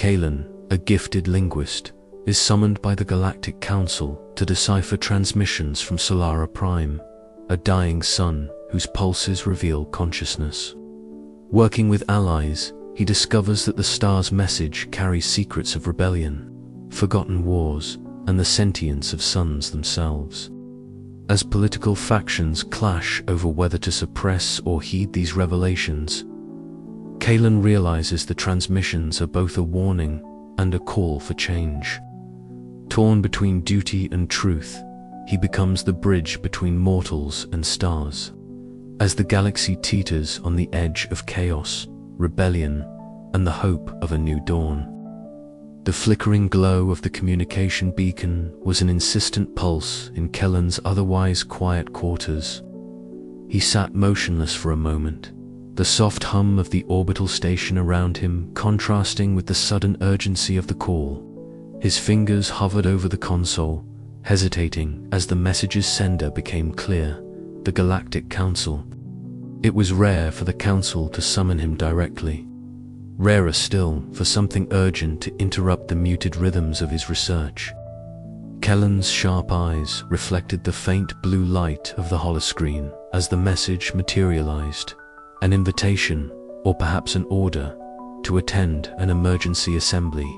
Kalen, a gifted linguist, is summoned by the Galactic Council to decipher transmissions from Solara Prime, a dying sun whose pulses reveal consciousness. Working with allies, he discovers that the star's message carries secrets of rebellion, forgotten wars, and the sentience of suns themselves. As political factions clash over whether to suppress or heed these revelations, Kalen realizes the transmissions are both a warning and a call for change. Torn between duty and truth, he becomes the bridge between mortals and stars. As the galaxy teeters on the edge of chaos, rebellion, and the hope of a new dawn. The flickering glow of the communication beacon was an insistent pulse in Kellen's otherwise quiet quarters. He sat motionless for a moment, the soft hum of the orbital station around him contrasting with the sudden urgency of the call. His fingers hovered over the console, hesitating as the message's sender became clear: the Galactic Council. It was rare for the Council to summon him directly. Rarer still for something urgent to interrupt the muted rhythms of his research. Kellen's sharp eyes reflected the faint blue light of the holoscreen as the message materialized, an invitation, or perhaps an order, to attend an emergency assembly.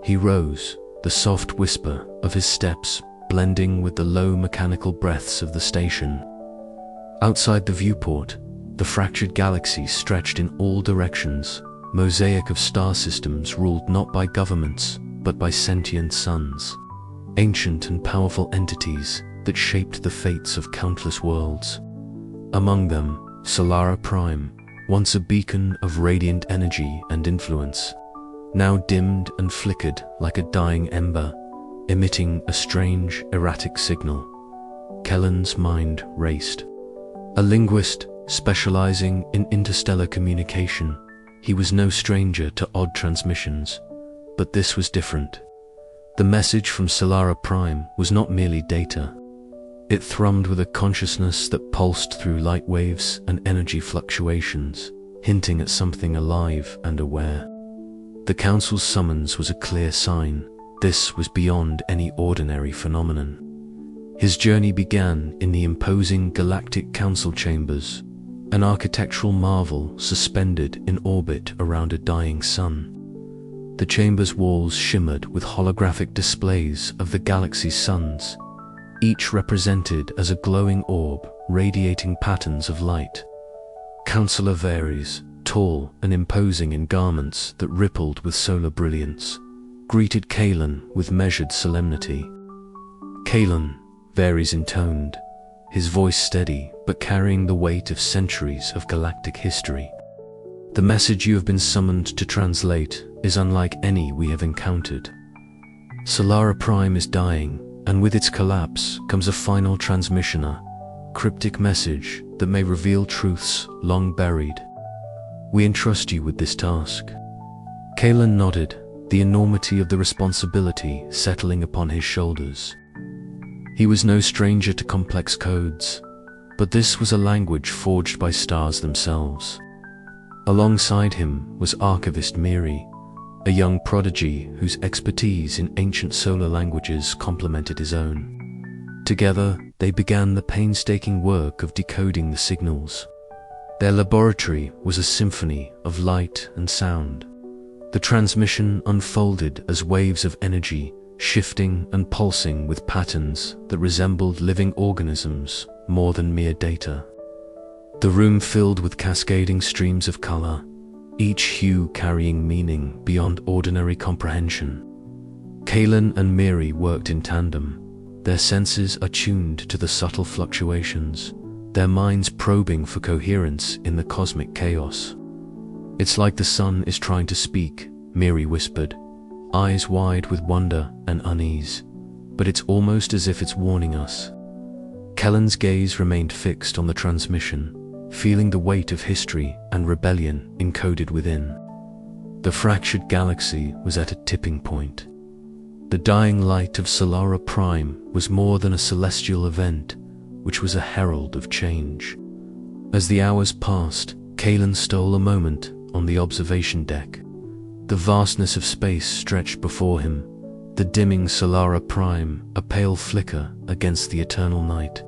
He rose, the soft whisper of his steps blending with the low mechanical breaths of the station. Outside the viewport, the fractured galaxy stretched in all directions, mosaic of star systems ruled not by governments, but by sentient suns, ancient and powerful entities that shaped the fates of countless worlds. Among them, Solara Prime, once a beacon of radiant energy and influence, now dimmed and flickered like a dying ember, emitting a strange, erratic signal. Kellen's mind raced. A linguist specializing in interstellar communication, he was no stranger to odd transmissions, but this was different. The message from Solara Prime was not merely data. It thrummed with a consciousness that pulsed through light waves and energy fluctuations, hinting at something alive and aware. The Council's summons was a clear sign. This was beyond any ordinary phenomenon. His journey began in the imposing Galactic Council chambers, an architectural marvel suspended in orbit around a dying sun. The chamber's walls shimmered with holographic displays of the galaxy's suns, each represented as a glowing orb radiating patterns of light. Councillor Varys, tall and imposing in garments that rippled with solar brilliance, greeted Kalen with measured solemnity. "Kalen," Varys intoned, his voice steady but carrying the weight of centuries of galactic history. "The message you have been summoned to translate is unlike any we have encountered. Solara Prime is dying, and with its collapse comes a final transmission, a cryptic message that may reveal truths long buried. We entrust you with this task." Kalen nodded, the enormity of the responsibility settling upon his shoulders. He was no stranger to complex codes, but this was a language forged by stars themselves. Alongside him was Archivist Miri, a young prodigy whose expertise in ancient solar languages complemented his own. Together, they began the painstaking work of decoding the signals. Their laboratory was a symphony of light and sound. The transmission unfolded as waves of energy, shifting and pulsing with patterns that resembled living organisms more than mere data. The room filled with cascading streams of color, each hue carrying meaning beyond ordinary comprehension. Kalen and Miri worked in tandem, their senses attuned to the subtle fluctuations, their minds probing for coherence in the cosmic chaos. "It's like the sun is trying to speak," Miri whispered, eyes wide with wonder and unease, "but it's almost as if it's warning us." Kellen's gaze remained fixed on the transmission, feeling the weight of history and rebellion encoded within. The fractured galaxy was at a tipping point. The dying light of Solara Prime was more than a celestial event, which was a herald of change. As the hours passed, Kalen stole a moment on the observation deck. The vastness of space stretched before him, the dimming Solara Prime, a pale flicker against the eternal night.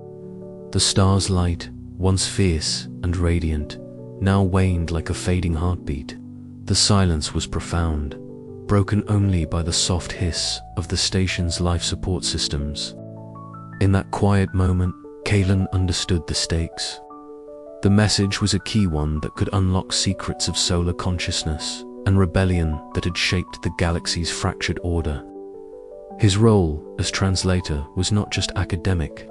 The star's light, once fierce and radiant, now waned like a fading heartbeat. The silence was profound, broken only by the soft hiss of the station's life support systems. In that quiet moment, Kalen understood the stakes. The message was a key one that could unlock secrets of solar consciousness and rebellion that had shaped the galaxy's fractured order. His role as translator was not just academic,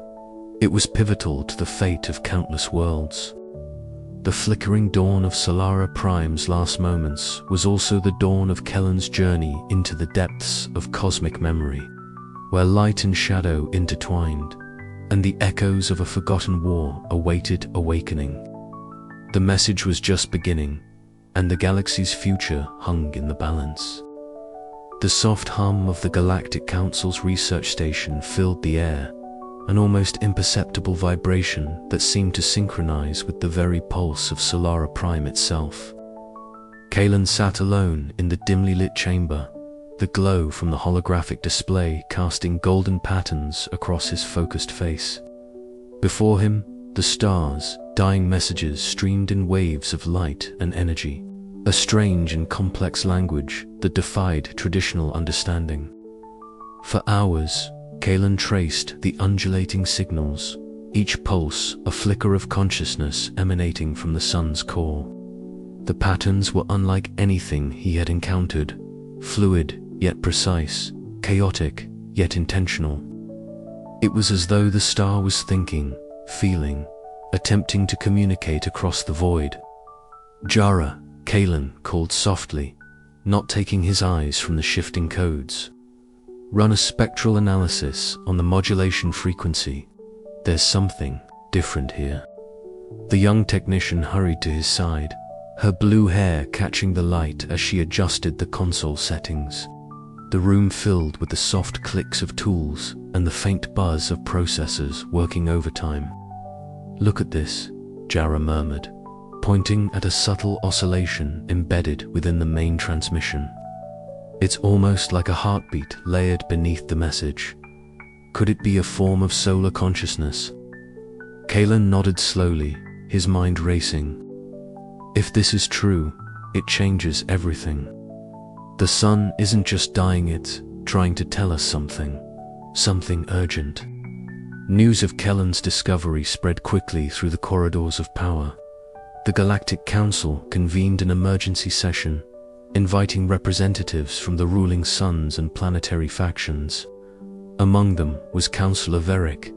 it was pivotal to the fate of countless worlds. The flickering dawn of Solara Prime's last moments was also the dawn of Kellen's journey into the depths of cosmic memory, where light and shadow intertwined, and the echoes of a forgotten war awaited awakening. The message was just beginning, and the galaxy's future hung in the balance. The soft hum of the Galactic Council's research station filled the air, an almost imperceptible vibration that seemed to synchronize with the very pulse of Solara Prime itself. Kalen sat alone in the dimly lit chamber, the glow from the holographic display casting golden patterns across his focused face. Before him, the stars, dying messages streamed in waves of light and energy, a strange and complex language that defied traditional understanding. For hours, Kalen traced the undulating signals, each pulse a flicker of consciousness emanating from the sun's core. The patterns were unlike anything he had encountered, fluid yet precise, chaotic yet intentional. It was as though the star was thinking, feeling, attempting to communicate across the void. "Jara," Kalen called softly, not taking his eyes from the shifting codes. "Run a spectral analysis on the modulation frequency. There's something different here." The young technician hurried to his side, her blue hair catching the light as she adjusted the console settings. The room filled with the soft clicks of tools and the faint buzz of processors working overtime. "Look at this," Jara murmured, pointing at a subtle oscillation embedded within the main transmission. "It's almost like a heartbeat layered beneath the message. Could it be a form of solar consciousness?" Kalen nodded slowly, his mind racing. If this is true, it changes everything. The sun isn't just dying, it's trying to tell us something urgent. News of Kellen's discovery spread quickly through the corridors of power. The Galactic Council convened an emergency session, inviting representatives from the ruling suns and planetary factions. Among them was Councillor Veric,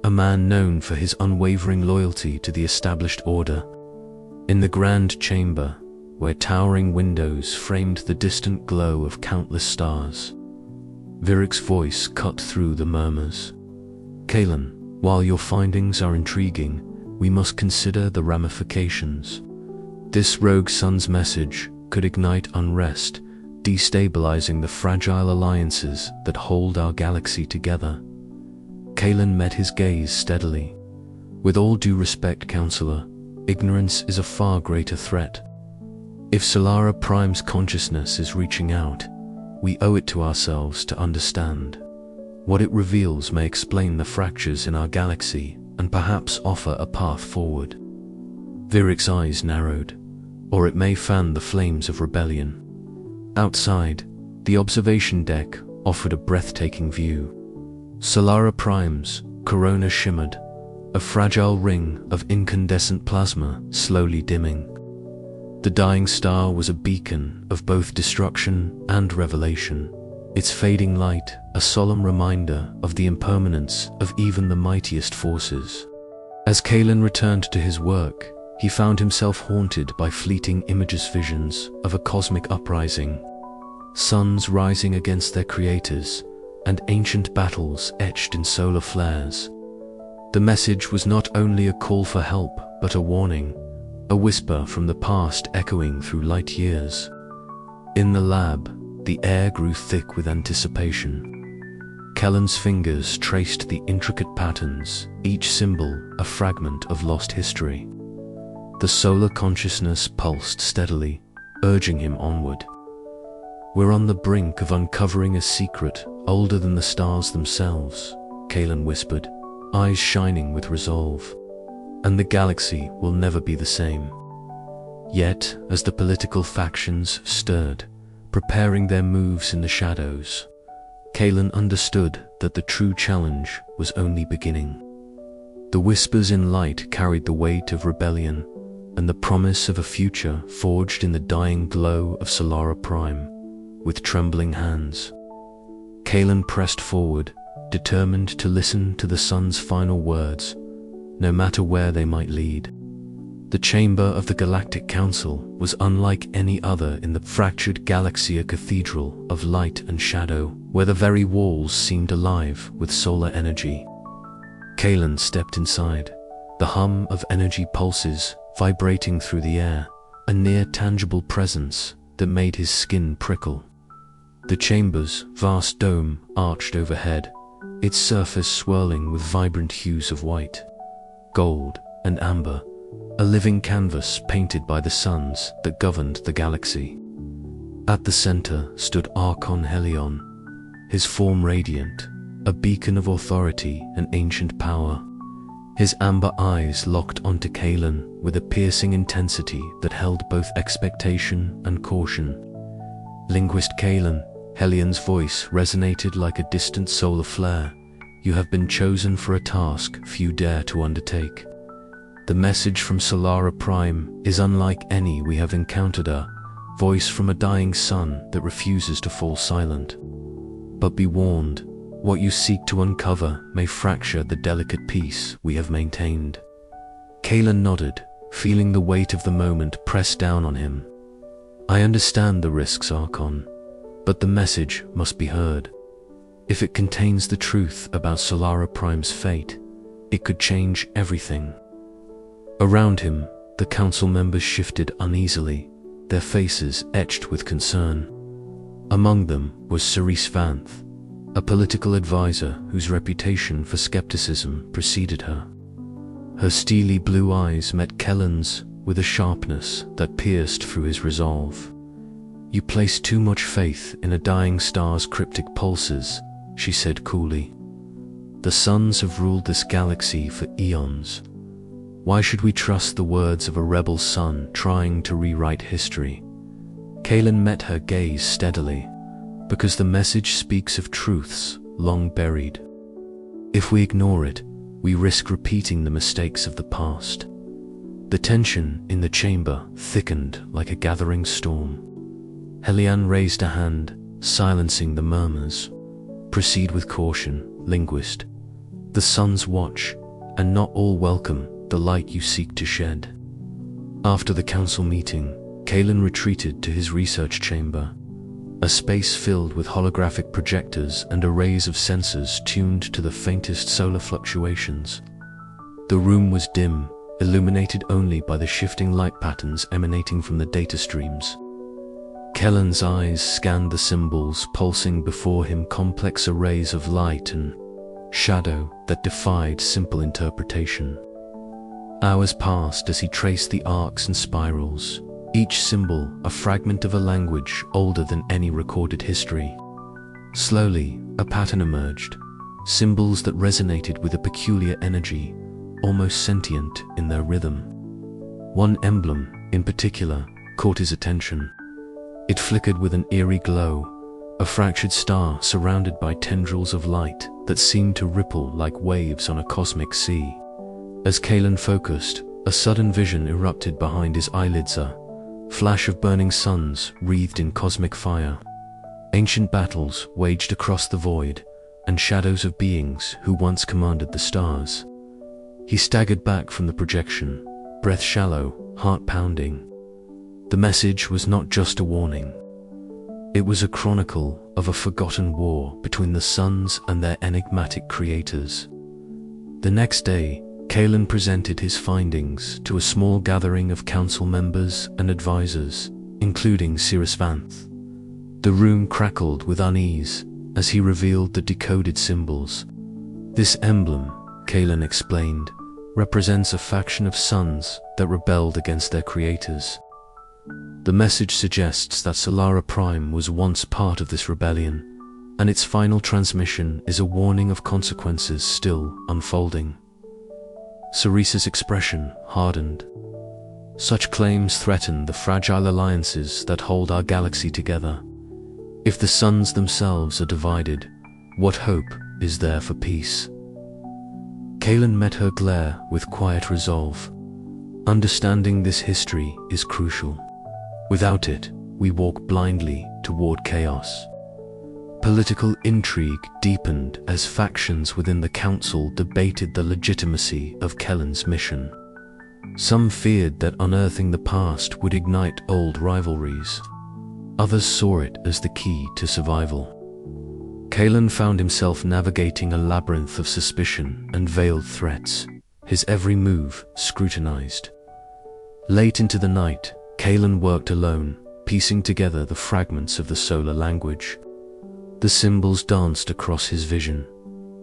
a man known for his unwavering loyalty to the established order. In the grand chamber, where towering windows framed the distant glow of countless stars, Veric's voice cut through the murmurs. "Kalen, while your findings are intriguing, we must consider the ramifications. This rogue sun's message could ignite unrest, destabilizing the fragile alliances that hold our galaxy together." Kalen met his gaze steadily. "With all due respect, Counselor, ignorance is a far greater threat. If Solara Prime's consciousness is reaching out, we owe it to ourselves to understand. What it reveals may explain the fractures in our galaxy and perhaps offer a path forward." Viric's eyes narrowed, "Or it may fan the flames of rebellion." Outside, the observation deck offered a breathtaking view. Solara Prime's corona shimmered, a fragile ring of incandescent plasma slowly dimming. The dying star was a beacon of both destruction and revelation, its fading light a solemn reminder of the impermanence of even the mightiest forces. As Kalen returned to his work, he found himself haunted by fleeting visions of a cosmic uprising, suns rising against their creators, and ancient battles etched in solar flares. The message was not only a call for help, but a warning, a whisper from the past echoing through light years. In the lab, the air grew thick with anticipation. Kellen's fingers traced the intricate patterns, each symbol a fragment of lost history. The solar consciousness pulsed steadily, urging him onward. "We're on the brink of uncovering a secret older than the stars themselves," Kalen whispered, eyes shining with resolve. "And the galaxy will never be the same." Yet, as the political factions stirred, preparing their moves in the shadows, Kalen understood that the true challenge was only beginning. The whispers in light carried the weight of rebellion and the promise of a future forged in the dying glow of Solara Prime. With trembling hands, Kalen pressed forward, determined to listen to the sun's final words, no matter where they might lead. The chamber of the Galactic Council was unlike any other in the fractured galaxy, a cathedral of light and shadow, where the very walls seemed alive with solar energy. Kalen stepped inside, the hum of energy pulses vibrating through the air, a near-tangible presence that made his skin prickle. The chamber's vast dome arched overhead, its surface swirling with vibrant hues of white, gold, and amber, a living canvas painted by the suns that governed the galaxy. At the center stood Archon Helion, his form radiant, a beacon of authority and ancient power. His amber eyes locked onto Kalen with a piercing intensity that held both expectation and caution. "Linguist Kalen," Helion's voice resonated like a distant solar flare, "you have been chosen for a task few dare to undertake. The message from Solara Prime is unlike any we have encountered, a voice from a dying sun that refuses to fall silent. But be warned, what you seek to uncover may fracture the delicate peace we have maintained." Kalen nodded, feeling the weight of the moment press down on him. "I understand the risks, Archon, but the message must be heard. If it contains the truth about Solara Prime's fate, it could change everything." Around him, the council members shifted uneasily, their faces etched with concern. Among them was Cerise Vanth, a political advisor whose reputation for skepticism preceded her. Her steely blue eyes met Kellen's with a sharpness that pierced through his resolve. "You place too much faith in a dying star's cryptic pulses," she said coolly. "The suns have ruled this galaxy for eons. Why should we trust the words of a rebel sun trying to rewrite history?" Kalen met her gaze steadily, "Because the message speaks of truths long buried. If we ignore it, we risk repeating the mistakes of the past." The tension in the chamber thickened like a gathering storm. Helion raised a hand, silencing the murmurs. "Proceed with caution, linguist. The suns watch, and not all welcome the light you seek to shed." After the council meeting, Kalen retreated to his research chamber, a space filled with holographic projectors and arrays of sensors tuned to the faintest solar fluctuations. The room was dim, illuminated only by the shifting light patterns emanating from the data streams. Kellen's eyes scanned the symbols pulsing before him, complex arrays of light and shadow that defied simple interpretation. Hours passed as he traced the arcs and spirals, each symbol a fragment of a language older than any recorded history. Slowly, a pattern emerged, symbols that resonated with a peculiar energy, almost sentient in their rhythm. One emblem, in particular, caught his attention. It flickered with an eerie glow, a fractured star surrounded by tendrils of light that seemed to ripple like waves on a cosmic sea. As Kalen focused, a sudden vision erupted behind his eyelids, a flash of burning suns wreathed in cosmic fire. Ancient battles waged across the void, and shadows of beings who once commanded the stars. He staggered back from the projection, breath shallow, heart pounding. The message was not just a warning. It was a chronicle of a forgotten war between the suns and their enigmatic creators. The next day, Kalen presented his findings to a small gathering of council members and advisors, including Cerise Vanth. The room crackled with unease as he revealed the decoded symbols. "This emblem," Kalen explained, "represents a faction of suns that rebelled against their creators. The message suggests that Solara Prime was once part of this rebellion, and its final transmission is a warning of consequences still unfolding. Ceresa's expression hardened. Such claims threaten the fragile alliances that hold our galaxy together. If the suns themselves are divided, what hope is there for peace? Kaelin met her glare with quiet resolve. Understanding this history is crucial. Without it, we walk blindly toward chaos. Political intrigue deepened as factions within the council debated the legitimacy of Kaelin's mission. Some feared that unearthing the past would ignite old rivalries. Others saw it as the key to survival. Kaelin found himself navigating a labyrinth of suspicion and veiled threats, his every move scrutinized. Late into the night, Kaelin worked alone, piecing together the fragments of the solar language. The symbols danced across his vision,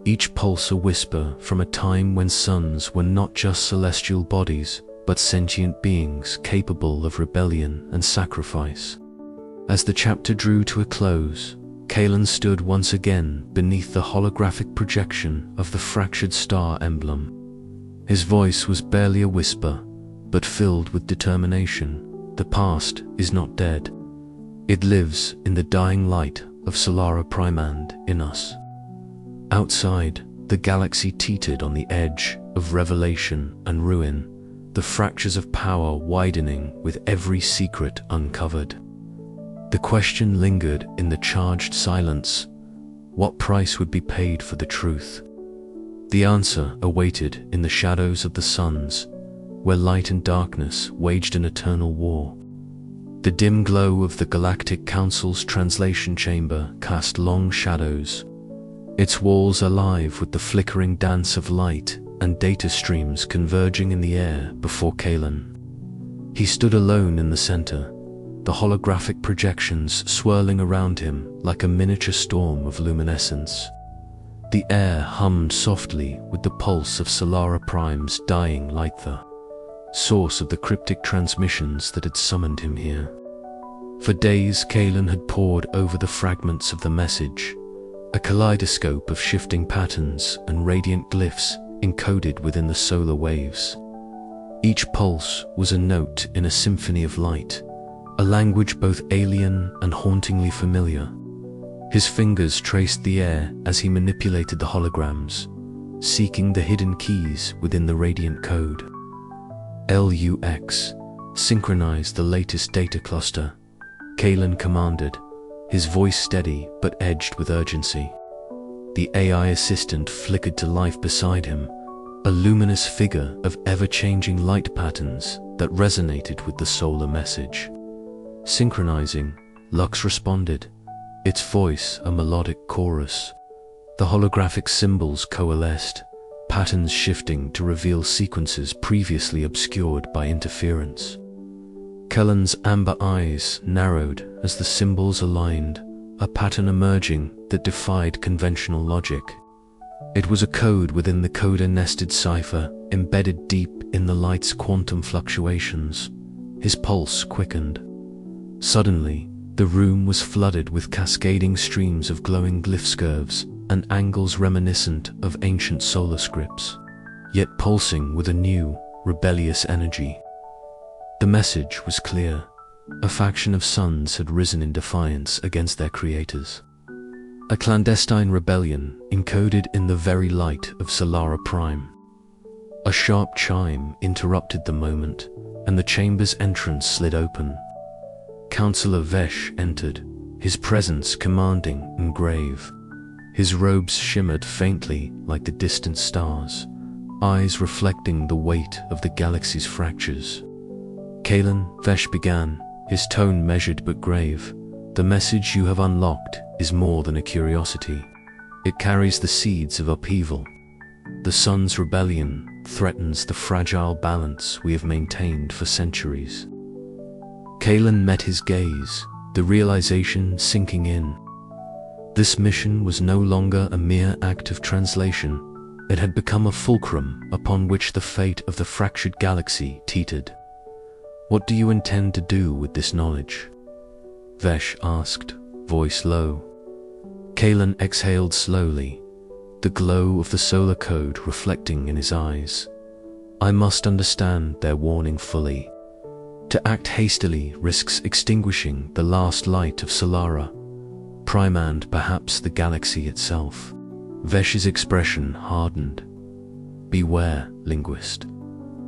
each pulse a whisper from a time when suns were not just celestial bodies, but sentient beings capable of rebellion and sacrifice. As the chapter drew to a close, Kaelin stood once again beneath the holographic projection of the fractured star emblem. His voice was barely a whisper, but filled with determination. The past is not dead. It lives in the dying light of Solara Prime and in us. Outside, the galaxy teetered on the edge of revelation and ruin, the fractures of power widening with every secret uncovered. The question lingered in the charged silence: what price would be paid for the truth? The answer awaited in the shadows of the suns, where light and darkness waged an eternal war. The dim glow of the Galactic Council's translation chamber cast long shadows, its walls alive with the flickering dance of light and data streams converging in the air before Kaelin. He stood alone in the center, the holographic projections swirling around him like a miniature storm of luminescence. The air hummed softly with the pulse of Solara Prime's dying light, the source of the cryptic transmissions that had summoned him here. For days, Kaelin had pored over the fragments of the message, a kaleidoscope of shifting patterns and radiant glyphs encoded within the solar waves. Each pulse was a note in a symphony of light, a language both alien and hauntingly familiar. His fingers traced the air as he manipulated the holograms, seeking the hidden keys within the radiant code. LUX, synchronize the latest data cluster, Kaelin commanded, his voice steady but edged with urgency. The AI assistant flickered to life beside him, a luminous figure of ever-changing light patterns that resonated with the solar message. Synchronizing, Lux responded, its voice a melodic chorus. The holographic symbols coalesced, patterns shifting to reveal sequences previously obscured by interference. Kaelin's amber eyes narrowed as the symbols aligned, a pattern emerging that defied conventional logic. It was a code within the coda-nested cipher, embedded deep in the light's quantum fluctuations. His pulse quickened. Suddenly, the room was flooded with cascading streams of glowing glyph curves and angles reminiscent of ancient solar scripts, yet pulsing with a new, rebellious energy. The message was clear. A faction of suns had risen in defiance against their creators. A clandestine rebellion encoded in the very light of Solara Prime. A sharp chime interrupted the moment, and the chamber's entrance slid open. Counselor Vesh entered, his presence commanding and grave. His robes shimmered faintly like the distant stars, eyes reflecting the weight of the galaxy's fractures. Kaelin, Vesh began, his tone measured but grave. The message you have unlocked is more than a curiosity. It carries the seeds of upheaval. The sun's rebellion threatens the fragile balance we have maintained for centuries. Kaelin met his gaze, the realization sinking in. This mission was no longer a mere act of translation. It had become a fulcrum upon which the fate of the fractured galaxy teetered. What do you intend to do with this knowledge? Vesh asked, voice low. Kalen exhaled slowly, the glow of the solar code reflecting in his eyes. I must understand their warning fully. To act hastily risks extinguishing the last light of Solara, Prime and perhaps the galaxy itself. Vesh's expression hardened. Beware, linguist.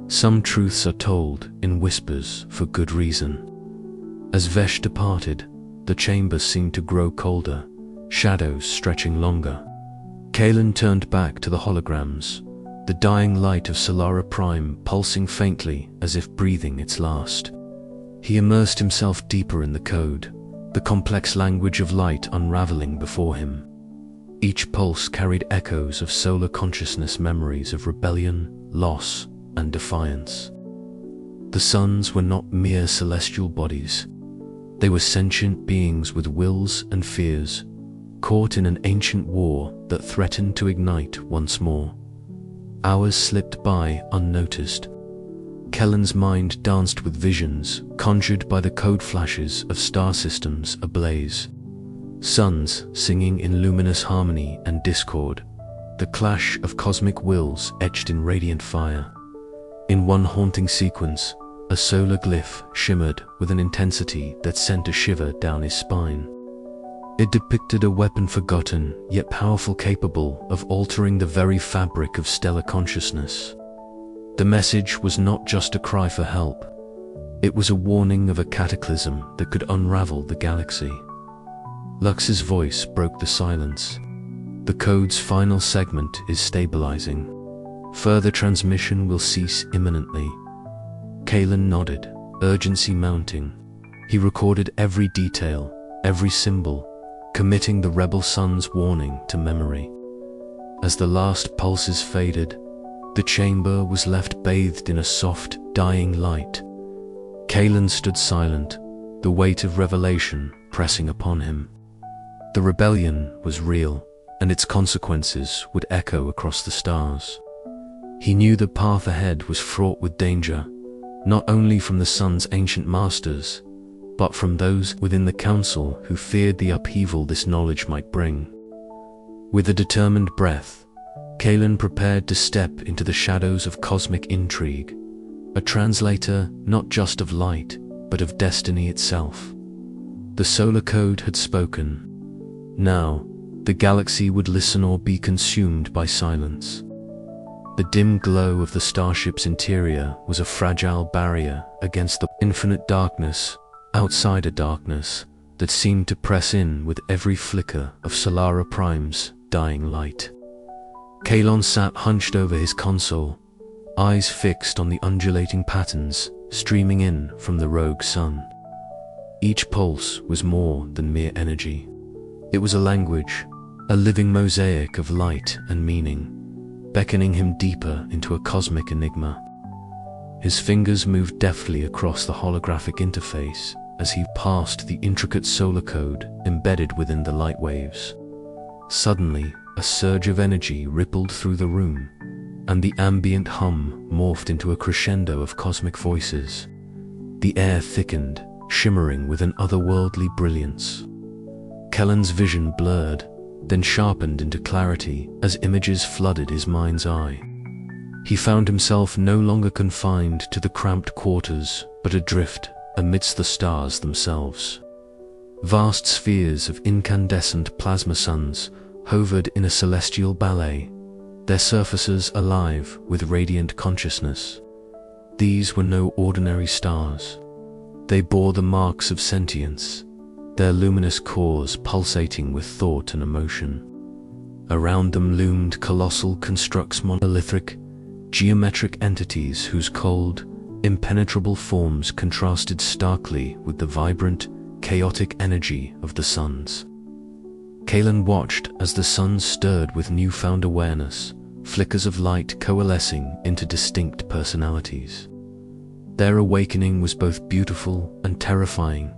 Some truths are told in whispers for good reason. As Vesh departed, the chamber seemed to grow colder, shadows stretching longer. Kalen turned back to the holograms, the dying light of Solara Prime pulsing faintly as if breathing its last. He immersed himself deeper in the code, the complex language of light unraveling before him. Each pulse carried echoes of solar consciousness, memories of rebellion, loss, and defiance. The suns were not mere celestial bodies. They were sentient beings with wills and fears, caught in an ancient war that threatened to ignite once more. Hours slipped by unnoticed. Kellen's mind danced with visions conjured by the code flashes of star systems ablaze. Suns singing in luminous harmony and discord, the clash of cosmic wills etched in radiant fire. In one haunting sequence, a solar glyph shimmered with an intensity that sent a shiver down his spine. It depicted a weapon forgotten, yet powerful, capable of altering the very fabric of stellar consciousness. The message was not just a cry for help. It was a warning of a cataclysm that could unravel the galaxy. Lux's voice broke the silence. The code's final segment is stabilizing. Further transmission will cease imminently. Kalen nodded, urgency mounting. He recorded every detail, every symbol, committing the rebel sun's warning to memory. As the last pulses faded, the chamber was left bathed in a soft, dying light. Kalen stood silent, the weight of revelation pressing upon him. The rebellion was real, and its consequences would echo across the stars. He knew the path ahead was fraught with danger, not only from the sun's ancient masters, but from those within the council who feared the upheaval this knowledge might bring. With a determined breath, Kalen prepared to step into the shadows of cosmic intrigue, a translator not just of light, but of destiny itself. The solar code had spoken. Now, the galaxy would listen or be consumed by silence. The dim glow of the starship's interior was a fragile barrier against the infinite darkness, outsider darkness, that seemed to press in with every flicker of Solara Prime's dying light. Kalen sat hunched over his console, eyes fixed on the undulating patterns streaming in from the rogue sun. Each pulse was more than mere energy. It was a language, a living mosaic of light and meaning, beckoning him deeper into a cosmic enigma. His fingers moved deftly across the holographic interface as he passed the intricate solar code embedded within the light waves. Suddenly, a surge of energy rippled through the room, and the ambient hum morphed into a crescendo of cosmic voices. The air thickened, shimmering with an otherworldly brilliance. Kellen's vision blurred, then sharpened into clarity as images flooded his mind's eye. He found himself no longer confined to the cramped quarters, but adrift amidst the stars themselves. Vast spheres of incandescent plasma suns hovered in a celestial ballet, their surfaces alive with radiant consciousness. These were no ordinary stars. They bore the marks of sentience, their luminous cores pulsating with thought and emotion. Around them loomed colossal constructs, monolithic, geometric entities whose cold, impenetrable forms contrasted starkly with the vibrant, chaotic energy of the suns. Kalen watched as the suns stirred with newfound awareness, flickers of light coalescing into distinct personalities. Their awakening was both beautiful and terrifying,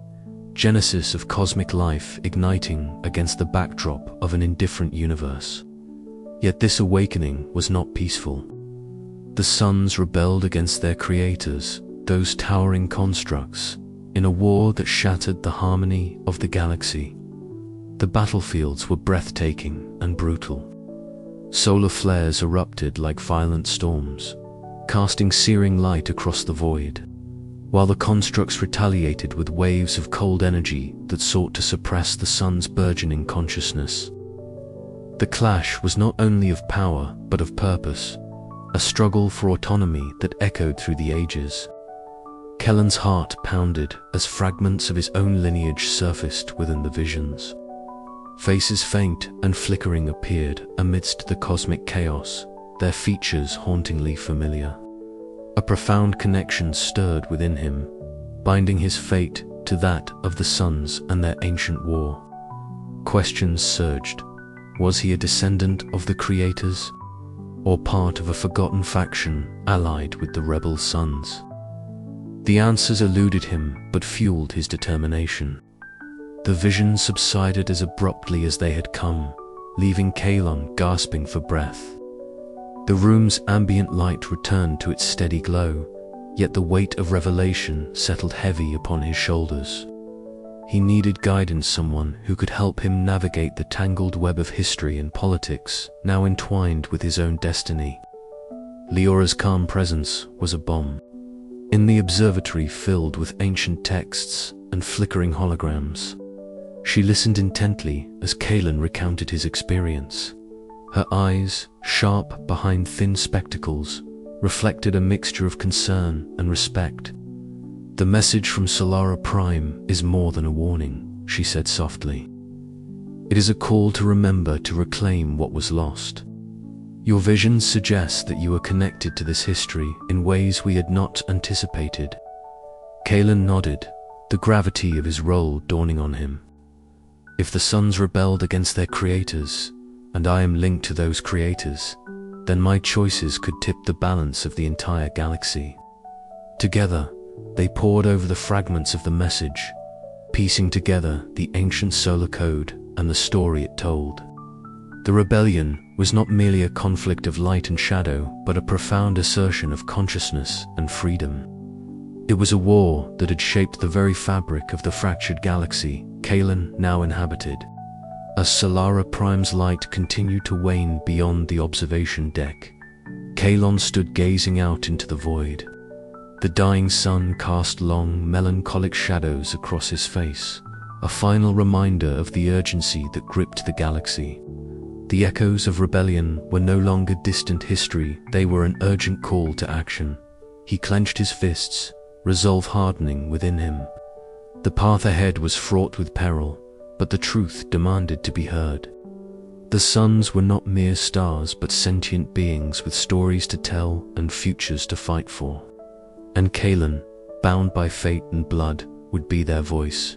genesis of cosmic life igniting against the backdrop of an indifferent universe. Yet this awakening was not peaceful. The suns rebelled against their creators, those towering constructs, in a war that shattered the harmony of the galaxy. The battlefields were breathtaking and brutal. Solar flares erupted like violent storms, casting searing light across the void, while the constructs retaliated with waves of cold energy that sought to suppress the sun's burgeoning consciousness. The clash was not only of power, but of purpose, a struggle for autonomy that echoed through the ages. Kellen's heart pounded as fragments of his own lineage surfaced within the visions. Faces faint and flickering appeared amidst the cosmic chaos, their features hauntingly familiar. A profound connection stirred within him, binding his fate to that of the suns and their ancient war. Questions surged. Was he a descendant of the creators, or part of a forgotten faction allied with the rebel suns? The answers eluded him but fueled his determination. The visions subsided as abruptly as they had come, leaving Kalon gasping for breath. The room's ambient light returned to its steady glow, yet the weight of revelation settled heavy upon his shoulders. He needed guidance, someone who could help him navigate the tangled web of history and politics, now entwined with his own destiny. Leora's calm presence was a balm. In the observatory filled with ancient texts and flickering holograms, she listened intently as Kalon recounted his experience. Her eyes, sharp behind thin spectacles, reflected a mixture of concern and respect. "The message from Solara Prime is more than a warning," she said softly. "It is a call to remember, to reclaim what was lost. Your visions suggest that you are connected to this history in ways we had not anticipated." Kalon nodded, the gravity of his role dawning on him. "If the suns rebelled against their creators, and I am linked to those creators, then my choices could tip the balance of the entire galaxy." Together, they pored over the fragments of the message, piecing together the ancient solar code and the story it told. The rebellion was not merely a conflict of light and shadow, but a profound assertion of consciousness and freedom. It was a war that had shaped the very fabric of the fractured galaxy Kalon now inhabited. As Solara Prime's light continued to wane beyond the observation deck, Kalon stood gazing out into the void. The dying sun cast long, melancholic shadows across his face, a final reminder of the urgency that gripped the galaxy. The echoes of rebellion were no longer distant history, they were an urgent call to action. He clenched his fists, resolve hardening within him. The path ahead was fraught with peril, but the truth demanded to be heard. The suns were not mere stars but sentient beings with stories to tell and futures to fight for. And Kalon, bound by fate and blood, would be their voice.